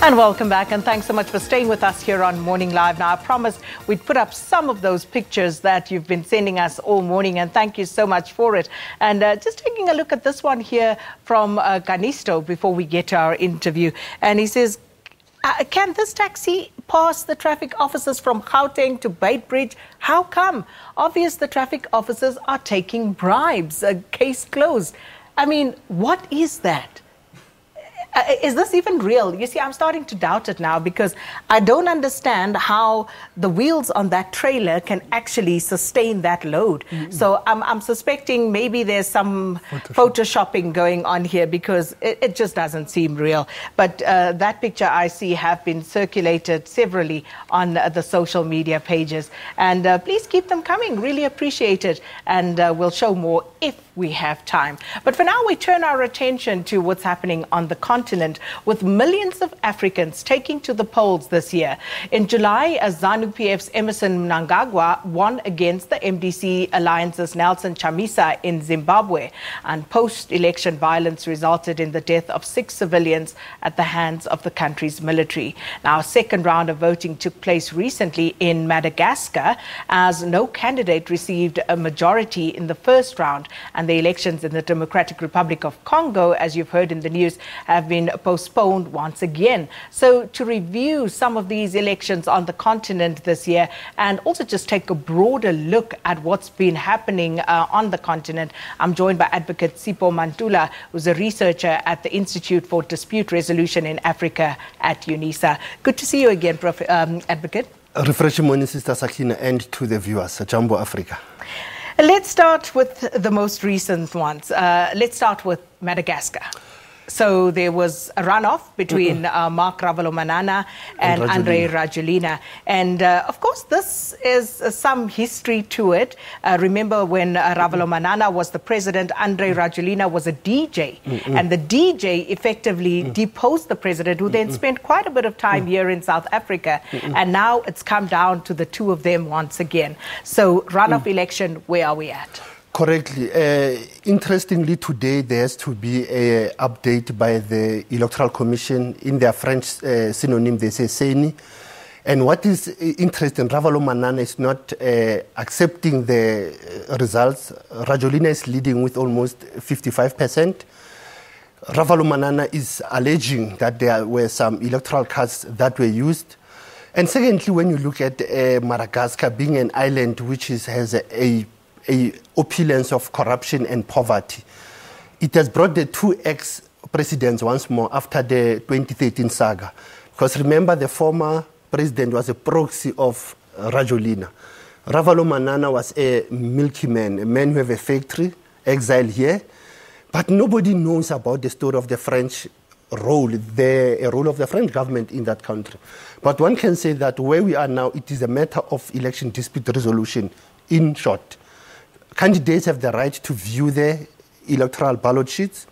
And welcome back, and thanks so much for staying with us here on Morning Live. Now, I promised we'd put up some of those pictures that you've been sending us all morning, and thank you so much for it. And just taking a look at this one here from Ganisto before we get to our interview. And he says, can this taxi pass the traffic officers from Gauteng to Beitbridge? How come? Obvious the traffic officers are taking bribes. Case closed. I mean, what is that? Is this even real? You see, I'm starting to doubt it now because I don't understand how the wheels on that trailer can actually sustain that load. So I'm suspecting maybe there's some photoshopping going on here because it just doesn't seem real. But that picture I see have been circulated severally on the social media pages. And please keep them coming. Really appreciate it. And we'll show more if we have time. But for now, we turn our attention to what's happening on the continent, with millions of Africans taking to the polls this year. In July, ZANU PF's Emmerson Mnangagwa won against the MDC Alliance's Nelson Chamisa in Zimbabwe, and post-election violence resulted in the death of 6 civilians at the hands of the country's military. Now, a second round of voting took place recently in Madagascar, as no candidate received a majority in the first round, and the elections in the Democratic Republic of Congo, as you've heard in the news, have been postponed once again. So to review some of these elections on the continent this year and also just take a broader look at what's been happening on the continent, I'm joined by Advocate Sipho Mantula, who's a researcher at the Institute for Dispute Resolution in Africa at UNISA. Good to see you again, Advocate. Refreshing morning, Sister Sakina, and to the viewers, Jumbo Africa. Let's start with the most recent ones. Let's start with Madagascar. So there was a runoff between Mark Ravalomanana and Andre Rajoelina. And of course, this is some history to it. Remember when Ravalomanana was the president, Andre Rajoelina was a DJ. And the DJ effectively deposed the president, who then spent quite a bit of time here in South Africa. And now it's come down to the two of them once again. So runoff election, where are we at? Correctly. Interestingly, today there has to be an update by the Electoral Commission. In their French synonym, they say ZANU. And what is interesting, Ravalomanana is not accepting the results. Rajoelina is leading with almost 55%. Ravalomanana is alleging that there were some electoral cards that were used. And secondly, when you look at Madagascar being an island which has a opulence of corruption and poverty, it has brought the two ex-presidents once more after the 2013 saga. Because remember, the former president was a proxy of Rajoelina. Ravalomanana was a milkman, a man who have a factory, exiled here. But nobody knows about the story of the French role, the role of the French government in that country. But one can say that where we are now, it is a matter of election dispute resolution, in short. Candidates have the right to view their electoral ballot sheets,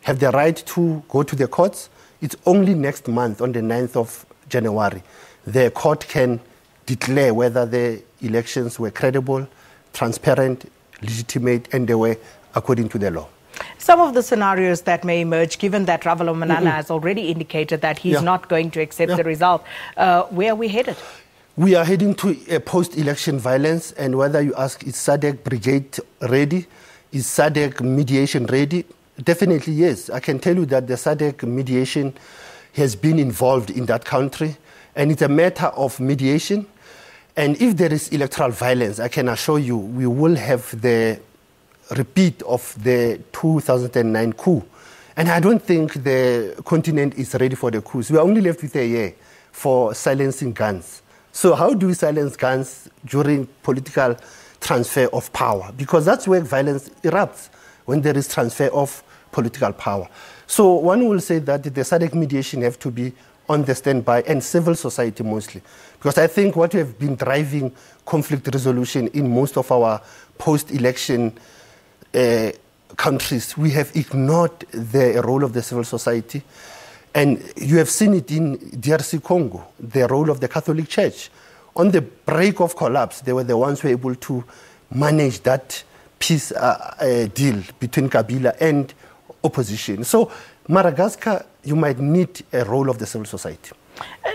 have the right to go to the courts. It's only next month, on the 9th of January, the court can declare whether the elections were credible, transparent, legitimate, and they were according to the law. Some of the scenarios that may emerge, given that Ravalomanana has already indicated that he's not going to accept the result, where are we headed? We are heading to a post-election violence, and whether you ask, is SADC brigade ready? Is SADC mediation ready? Definitely yes. I can tell you that the SADC mediation has been involved in that country, and it's a matter of mediation. And if there is electoral violence, I can assure you we will have the repeat of the 2009 coup. And I don't think the continent is ready for the coups. We are only left with a year for silencing guns. So how do we silence guns during political transfer of power? Because that's where violence erupts, when there is transfer of political power. So one will say that the SADC mediation have to be on the standby, and civil society mostly. Because I think what we have been driving conflict resolution in most of our post-election countries, we have ignored the role of the civil society. And you have seen it in DRC Congo, the role of the Catholic Church. On the brink of collapse, they were the ones who were able to manage that peace deal between Kabila and opposition. So Madagascar, you might need a role of the civil society.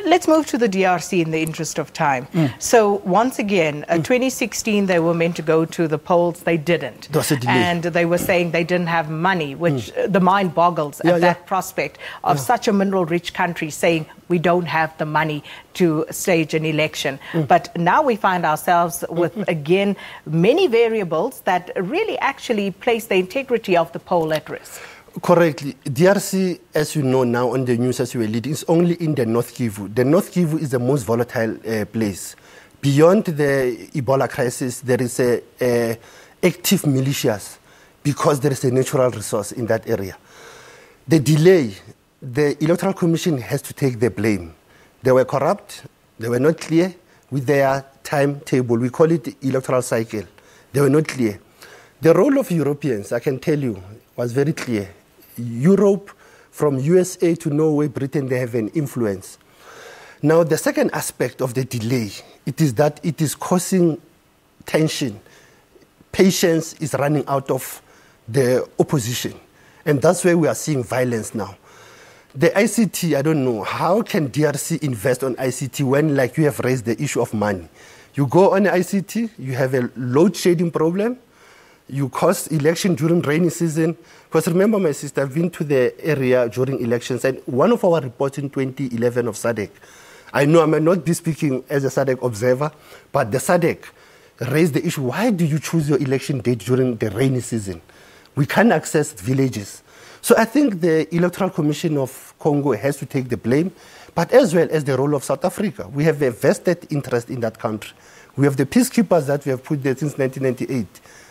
Let's move to the DRC in the interest of time. So once again, 2016, they were meant to go to the polls. They didn't. And they were saying they didn't have money, which the mind boggles at that prospect of such a mineral-rich country saying we don't have the money to stage an election. But now we find ourselves with, again, many variables that really actually place the integrity of the poll at risk. Correctly. DRC, as you know now on the news as you were leading, is only in the North Kivu. The North Kivu is the most volatile place. Beyond the Ebola crisis, there is a active militias because there is a natural resource in that area. The delay, the Electoral Commission has to take the blame. They were corrupt. They were not clear with their timetable. We call it the electoral cycle. They were not clear. The role of Europeans, I can tell you, was very clear. Europe, from USA to Norway, Britain, they have an influence. Now, the second aspect of the delay, it is that it is causing tension. Patience is running out of the opposition. And that's where we are seeing violence now. The ICT, I don't know, how can DRC invest on ICT when, like, you have raised the issue of money? You go on ICT, you have a load shedding problem, you cause election during rainy season. Because remember, my sister, I've been to the area during elections, and one of our reports in 2011 of SADC, I know I may not be speaking as a SADC observer, but the SADC raised the issue, why do you choose your election date during the rainy season? We can't access villages. So I think the Electoral Commission of Congo has to take the blame, but as well as the role of South Africa. We have a vested interest in that country. We have the peacekeepers that we have put there since 1998.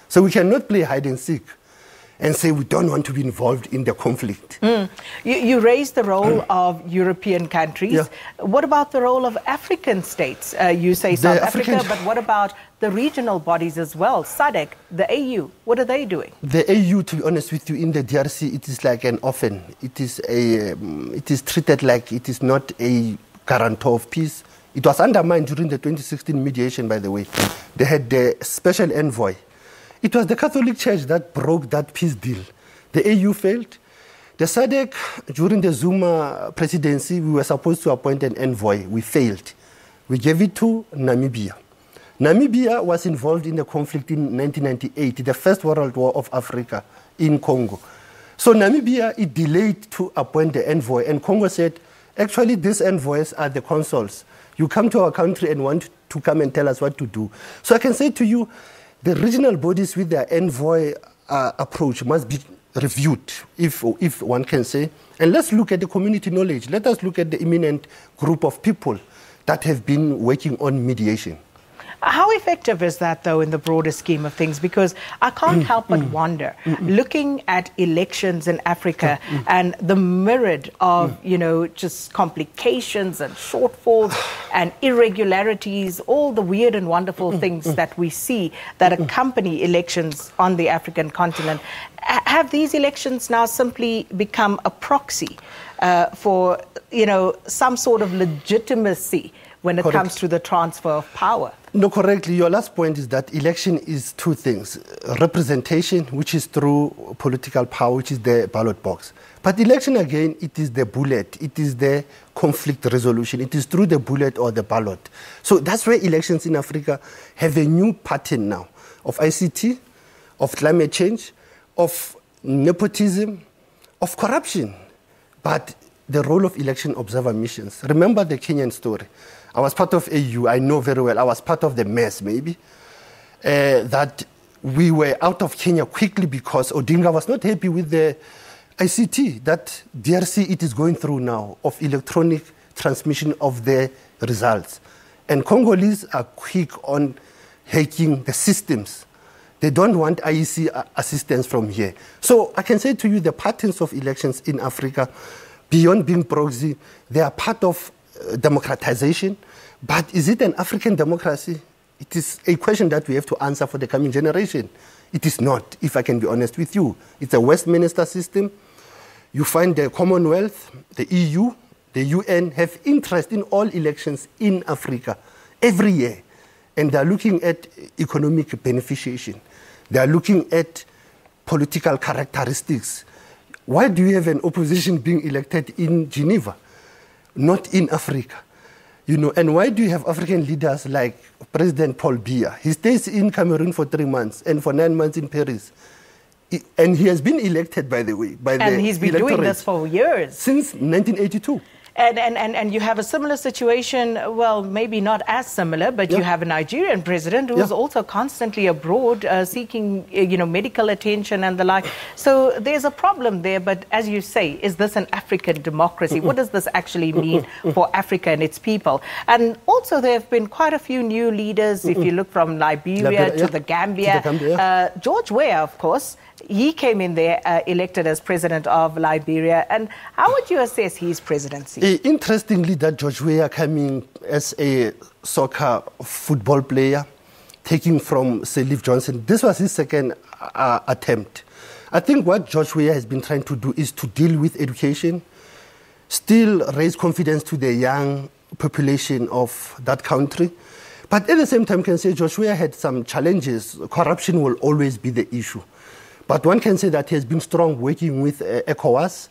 So we cannot play hide and seek and say we don't want to be involved in the conflict. You raised the role of European countries. What about the role of African states? You say South Africa, but what about the regional bodies as well? SADC, the AU, what are they doing? The AU, to be honest with you, in the DRC, it is like an orphan. It is treated like it is not a guarantor of peace. It was undermined during the 2016 mediation, by the way. They had the special envoy. It was the Catholic Church that broke that peace deal. The AU failed. The SADC, during the Zuma presidency, we were supposed to appoint an envoy. We failed. We gave it to Namibia. Namibia was involved in the conflict in 1998, the First World War of Africa in Congo. So Namibia, it delayed to appoint the envoy, and Congo said, actually, these envoys are the consuls. You come to our country and want to come and tell us what to do. So I can say to you, the regional bodies with their envoy approach must be reviewed, if one can say. And let's look at the community knowledge. Let us look at the eminent group of people that have been working on mediation. How effective is that, though, in the broader scheme of things? Because I can't help but wonder, looking at elections in Africa and the myriad of, just complications and shortfalls and irregularities, all the weird and wonderful things that we see that accompany elections on the African continent. Have these elections now simply become a proxy for, some sort of legitimacy when it comes to the transfer of power? No, correctly. Your last point is that election is two things. Representation, which is through political power, which is the ballot box. But election, again, it is the bullet. It is the conflict resolution. It is through the bullet or the ballot. So that's where elections in Africa have a new pattern now of ICT, of climate change, of nepotism, of corruption. But the role of election observer missions. Remember the Kenyan story. I was part of AU, I know very well. I was part of the mess, maybe, that we were out of Kenya quickly because Odinga was not happy with the ICT that DRC it is going through now of electronic transmission of the results. And Congolese are quick on hacking the systems. They don't want IEC assistance from here. So I can say to you the patterns of elections in Africa, beyond being proxy, they are part of democratization. But is it an African democracy? It is a question that we have to answer for the coming generation. It is not, if I can be honest with you. It's a Westminster system. You find the Commonwealth, the EU, the UN have interest in all elections in Africa every year. And they're looking at economic beneficiation. They're looking at political characteristics. Why do you have an opposition being elected in Geneva, not in Africa? You know, and why do you have African leaders like President Paul Biya? He stays in Cameroon for 3 months and for 9 months in Paris. And he has been elected, by the way, by the And he's been doing this for years. Since 1982. And you have a similar situation, well, maybe not as similar, but you have a Nigerian president who is also constantly abroad seeking, medical attention and the like. So there's a problem there, but as you say, is this an African democracy? What does this actually mean for Africa and its people? And also there have been quite a few new leaders, if you look from Liberia to the Gambia. George Weah, of course, he came in there elected as president of Liberia. And how would you assess his presidency? Interestingly, that George Weah coming as a soccer football player, taking from Sir Leif Johnson, this was his second attempt. I think what George Weah has been trying to do is to deal with education, still raise confidence to the young population of that country. But at the same time, can say George Weah had some challenges. Corruption will always be the issue. But one can say that he has been strong working with ECOWAS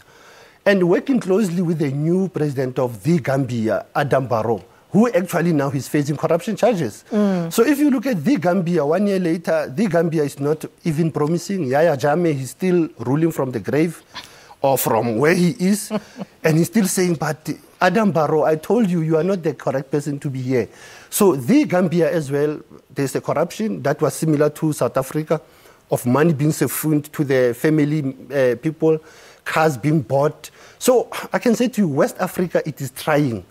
and working closely with the new president of the Gambia, Adam Barrow, who actually now is facing corruption charges. So if you look at the Gambia, 1 year later, the Gambia is not even promising. Yaya Jammeh is still ruling from the grave or from where he is. And he's still saying, but Adam Barrow, I told you, you are not the correct person to be here. So the Gambia as well, there's a corruption that was similar to South Africa, of money being siphoned to the family people, cars being bought. So I can say to you, West Africa, it is trying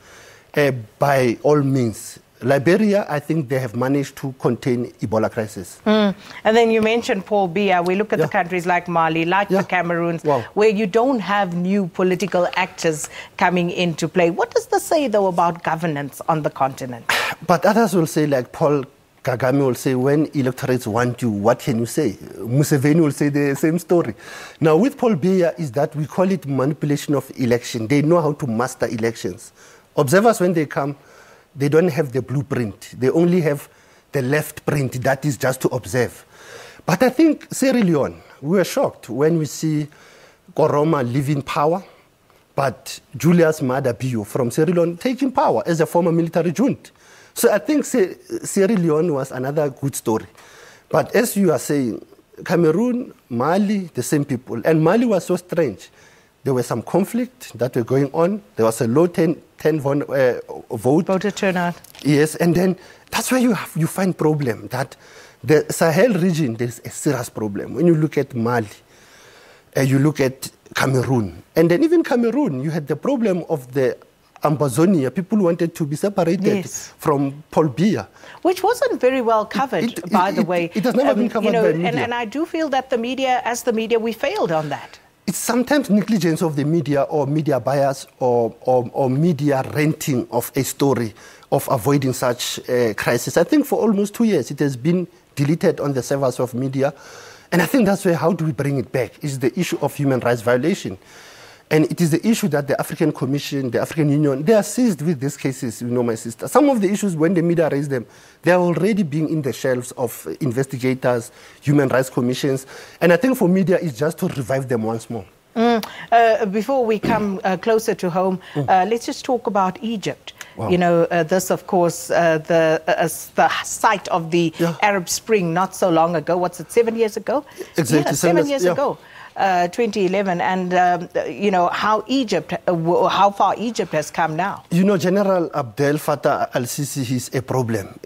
by all means. Liberia, I think they have managed to contain Ebola crisis. And then you mentioned Paul Biya. We look at the countries like Mali, like the Cameroons, where you don't have new political actors coming into play. What does this say, though, about governance on the continent? But others will say, like Paul Kagame will say, when electorates want you, what can you say? Museveni will say the same story. Now, with Paul Biya is that we call it manipulation of election. They know how to master elections. Observers, when they come, they don't have the blueprint. They only have the left print, that is just to observe. But I think Sierra Leone, we were shocked when we see Koroma leaving power, but Julius Maada Bio from Sierra Leone taking power as a former military junta. So I think Sierra Leone was another good story. But as you are saying, Cameroon, Mali, the same people. And Mali was so strange. There was some conflict that were going on. There was a low 10 voter turnout. Yes, and then that's where you find problem, that the Sahel region, there's a serious problem. When you look at Mali, you look at Cameroon. And then even Cameroon, you had the problem of the Ambazonia, people wanted to be separated from Paul Biya. Which wasn't very well covered, by the way. It has never been covered by media. And I do feel that the media, as the media, we failed on that. It's sometimes negligence of the media or media bias or media renting of a story of avoiding such crisis. I think for almost 2 years it has been deleted on the servers of media. And I think that's where, how do we bring it back? Is the issue of human rights violation. And it is the issue that the African Commission, the African Union, they are seized with these cases, you know, my sister. Some of the issues, when the media raise them, they are already being in the shelves of investigators, human rights commissions. And I think for media, it's just to revive them once more. Before we come closer to home, let's just talk about Egypt. Wow. You know, this, of course, the site of the Arab Spring not so long ago. What's it, 7 years ago? Exactly. 7 years ago. 2011, and you know how far Egypt has come now. You know, General Abdel Fattah al-Sisi is a problem.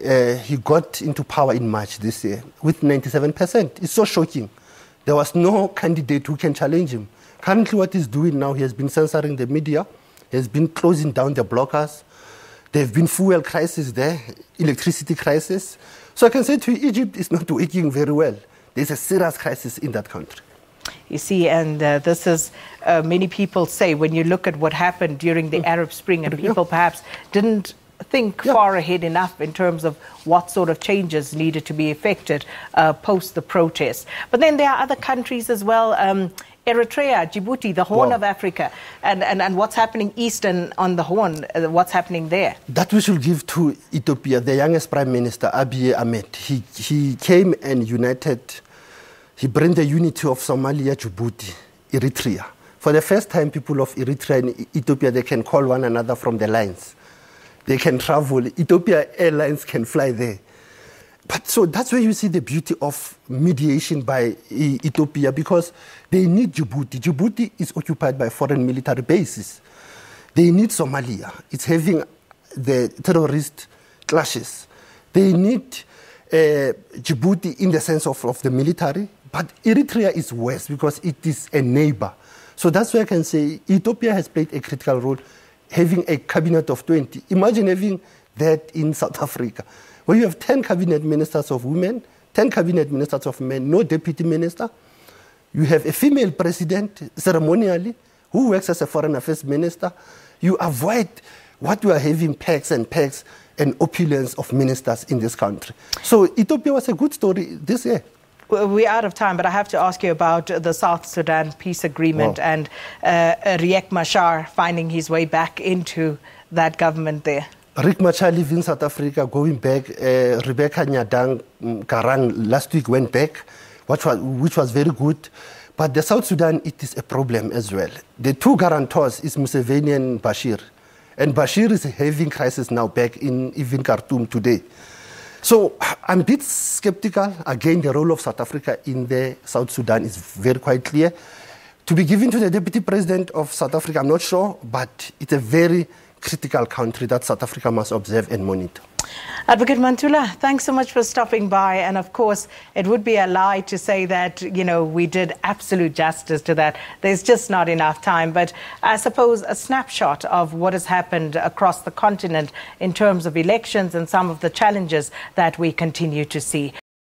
He got into power in March this year with 97%. It's so shocking. There was no candidate who can challenge him. Currently, what he's doing now, he has been censoring the media. He has been closing down the bloggers. There have been fuel crisis there, electricity crisis. So I can say to you, Egypt is not working very well. There's a serious crisis in that country. You see, and this is, many people say, when you look at what happened during the Arab Spring, and people perhaps didn't think far ahead enough in terms of what sort of changes needed to be effected post the protests. But then there are other countries as well, Eritrea, Djibouti, the Horn of Africa, and what's happening eastern on the Horn, what's happening there. That we should give to Ethiopia, the youngest Prime Minister, Abiy Ahmed. He came and united. He brought the unity of Somalia, Djibouti, Eritrea. For the first time, people of Eritrea and Ethiopia, they can call one another from the lines. They can travel. Ethiopia Airlines can fly there. But so that's where you see the beauty of mediation by Ethiopia, because they need Djibouti. Djibouti is occupied by foreign military bases. They need Somalia. It's having the terrorist clashes. They need Djibouti in the sense of the military, but Eritrea is worse because it is a neighbor. So that's why I can say Ethiopia has played a critical role, having a cabinet of 20. Imagine having that in South Africa, where you have 10 cabinet ministers of women, 10 cabinet ministers of men, no deputy minister. You have a female president, ceremonially, who works as a foreign affairs minister. You avoid what we are having, pegs and opulence of ministers in this country. So Ethiopia was a good story this year. Well, we're out of time, but I have to ask you about the South Sudan peace agreement and Riek Machar finding his way back into that government there. Riek Machar lives in South Africa, going back. Rebecca Nyadang Karang last week went back, which was very good. But the South Sudan, it is a problem as well. The two guarantors is Museveni and Bashir. And Bashir is having crisis now back in even Khartoum today. So I'm a bit skeptical. Again, the role of South Africa in the South Sudan is very quite clear. To be given to the Deputy President of South Africa, I'm not sure, but it's a very critical country that South Africa must observe and monitor. Advocate Mantula, thanks so much for stopping by. And of course, it would be a lie to say that, we did absolute justice to that. There's just not enough time. But I suppose a snapshot of what has happened across the continent in terms of elections and some of the challenges that we continue to see.